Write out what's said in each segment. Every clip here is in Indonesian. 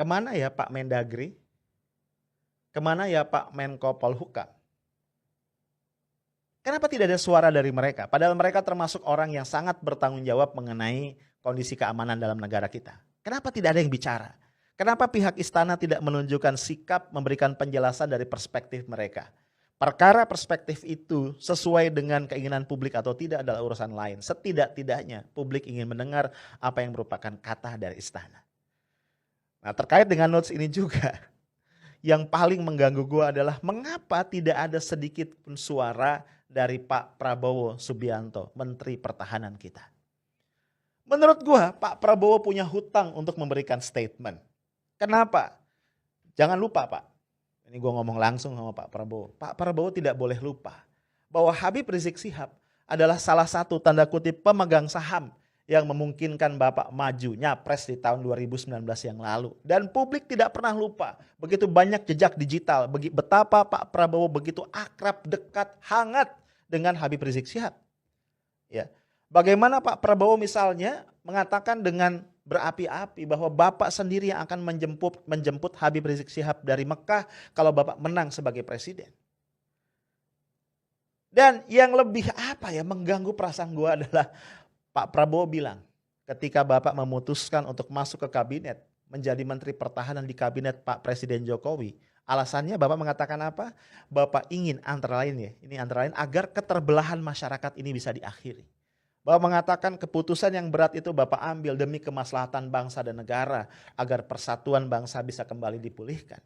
Kemana ya Pak Mendagri? Kemana ya Pak Menko Polhukam? Kenapa tidak ada suara dari mereka? Padahal mereka termasuk orang yang sangat bertanggung jawab mengenai kondisi keamanan dalam negara kita. Kenapa tidak ada yang bicara? Kenapa pihak istana tidak menunjukkan sikap memberikan penjelasan dari perspektif mereka? Perkara perspektif itu sesuai dengan keinginan publik atau tidak adalah urusan lain. Setidak-tidaknya publik ingin mendengar apa yang merupakan kata dari istana. Nah, terkait dengan notes ini juga, yang paling mengganggu gue adalah mengapa tidak ada sedikit pun suara dari Pak Prabowo Subianto, Menteri Pertahanan kita. Menurut gue, Pak Prabowo punya hutang untuk memberikan statement. Kenapa? Jangan lupa Pak, ini gue ngomong langsung sama Pak Prabowo. Pak Prabowo tidak boleh lupa bahwa Habib Rizik Syihab adalah salah satu tanda kutip pemegang saham yang memungkinkan Bapak maju nyapres di tahun 2019 yang lalu. Dan publik tidak pernah lupa begitu banyak jejak digital, betapa Pak Prabowo begitu akrab, dekat, hangat dengan Habib Rizik Syihab. Ya. Bagaimana Pak Prabowo misalnya mengatakan dengan berapi-api bahwa Bapak sendiri yang akan menjemput Habib Rizik Syihab dari Mekah kalau Bapak menang sebagai presiden. Dan yang lebih mengganggu perasaan gue adalah Pak Prabowo bilang ketika Bapak memutuskan untuk masuk ke kabinet, menjadi Menteri Pertahanan di kabinet Pak Presiden Jokowi. Alasannya Bapak mengatakan apa? Bapak ingin antara lain agar keterbelahan masyarakat ini bisa diakhiri. Bapak mengatakan keputusan yang berat itu Bapak ambil demi kemaslahatan bangsa dan negara agar persatuan bangsa bisa kembali dipulihkan.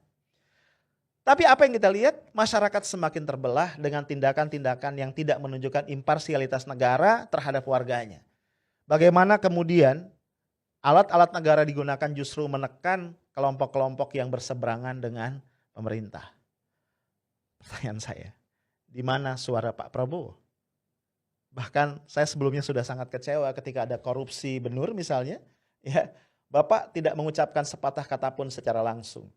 Tapi apa yang kita lihat? Masyarakat semakin terbelah dengan tindakan-tindakan yang tidak menunjukkan imparsialitas negara terhadap warganya. Bagaimana kemudian alat-alat negara digunakan justru menekan kelompok-kelompok yang berseberangan dengan pemerintah. Pertanyaan saya, di mana suara Pak Prabowo? Bahkan saya sebelumnya sudah sangat kecewa ketika ada korupsi benur misalnya, ya, Bapak tidak mengucapkan sepatah kata pun secara langsung.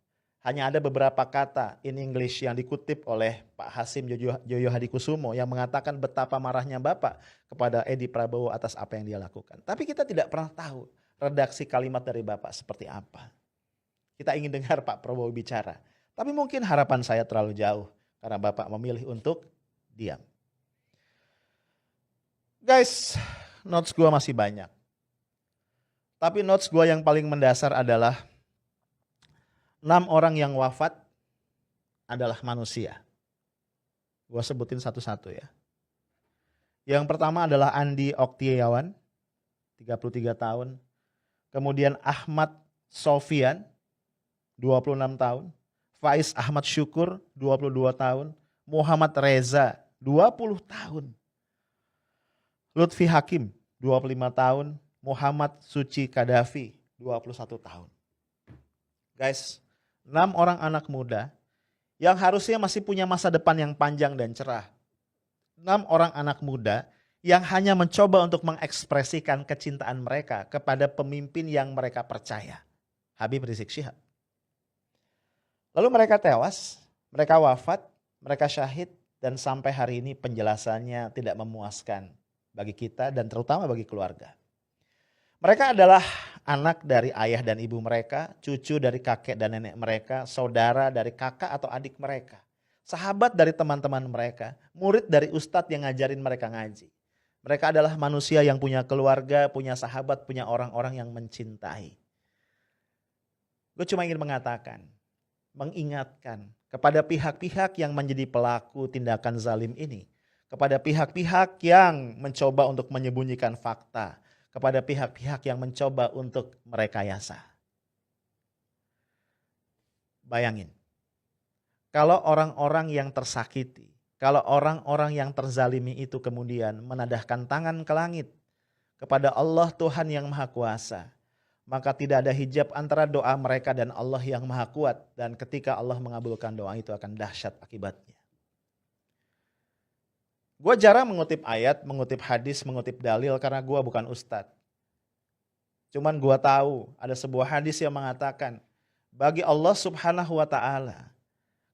Hanya ada beberapa kata in English yang dikutip oleh Pak Hasim Joyo Hadikusumo yang mengatakan betapa marahnya Bapak kepada Edi Prabowo atas apa yang dia lakukan. Tapi kita tidak pernah tahu redaksi kalimat dari Bapak seperti apa. Kita ingin dengar Pak Prabowo bicara. Tapi mungkin harapan saya terlalu jauh karena Bapak memilih untuk diam. Guys, notes gue masih banyak. Tapi notes gue yang paling mendasar adalah 6 orang yang wafat adalah manusia. Gue sebutin satu-satu ya. Yang pertama adalah Andi Oktiawan, 33 tahun. Kemudian Ahmad Sofian, 26 tahun. Faiz Ahmad Syukur, 22 tahun. Muhammad Reza, 20 tahun. Lutfi Hakim, 25 tahun. Muhammad Suci Kadafi, 21 tahun. Guys, 6 orang anak muda yang harusnya masih punya masa depan yang panjang dan cerah. 6 orang anak muda yang hanya mencoba untuk mengekspresikan kecintaan mereka kepada pemimpin yang mereka percaya. Habib Rizik Syihab. Lalu mereka tewas, mereka wafat, mereka syahid, dan sampai hari ini penjelasannya tidak memuaskan bagi kita dan terutama bagi keluarga. Mereka adalah anak dari ayah dan ibu mereka, cucu dari kakek dan nenek mereka, saudara dari kakak atau adik mereka, sahabat dari teman-teman mereka, murid dari ustadz yang ngajarin mereka ngaji. Mereka adalah manusia yang punya keluarga, punya sahabat, punya orang-orang yang mencintai. Gue cuma ingin mengatakan, mengingatkan kepada pihak-pihak yang menjadi pelaku tindakan zalim ini, kepada pihak-pihak yang mencoba untuk menyembunyikan fakta, kepada pihak-pihak yang mencoba untuk merekayasa. Bayangin, kalau orang-orang yang tersakiti, kalau orang-orang yang terzalimi itu kemudian menadahkan tangan ke langit kepada Allah Tuhan yang Maha Kuasa, maka tidak ada hijab antara doa mereka dan Allah yang Maha Kuat, dan ketika Allah mengabulkan doa itu akan dahsyat akibatnya. Gue jarang mengutip ayat, mengutip hadis, mengutip dalil karena gue bukan ustadz. Cuman gue tahu ada sebuah hadis yang mengatakan bagi Allah Subhanahu wa Ta'ala,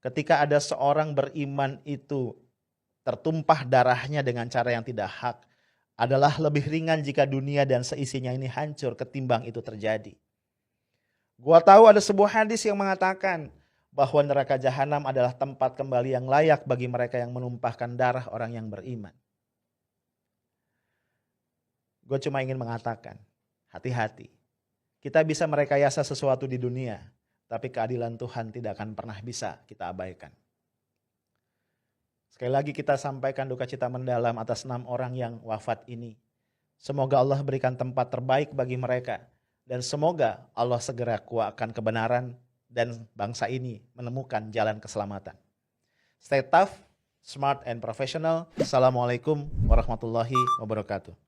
ketika ada seorang beriman itu tertumpah darahnya dengan cara yang tidak hak, adalah lebih ringan jika dunia dan seisinya ini hancur ketimbang itu terjadi. Gua tahu ada sebuah hadis yang mengatakan bahwa neraka jahanam adalah tempat kembali yang layak bagi mereka yang menumpahkan darah orang yang beriman. Gue cuma ingin mengatakan, hati-hati. Kita bisa merekayasa sesuatu di dunia, tapi keadilan Tuhan tidak akan pernah bisa kita abaikan. Sekali lagi kita sampaikan duka cita mendalam atas 6 orang yang wafat ini. Semoga Allah berikan tempat terbaik bagi mereka. Dan semoga Allah segera kuatkan kebenaran dan bangsa ini menemukan jalan keselamatan. Stay tough, smart and professional. Assalamualaikum warahmatullahi wabarakatuh.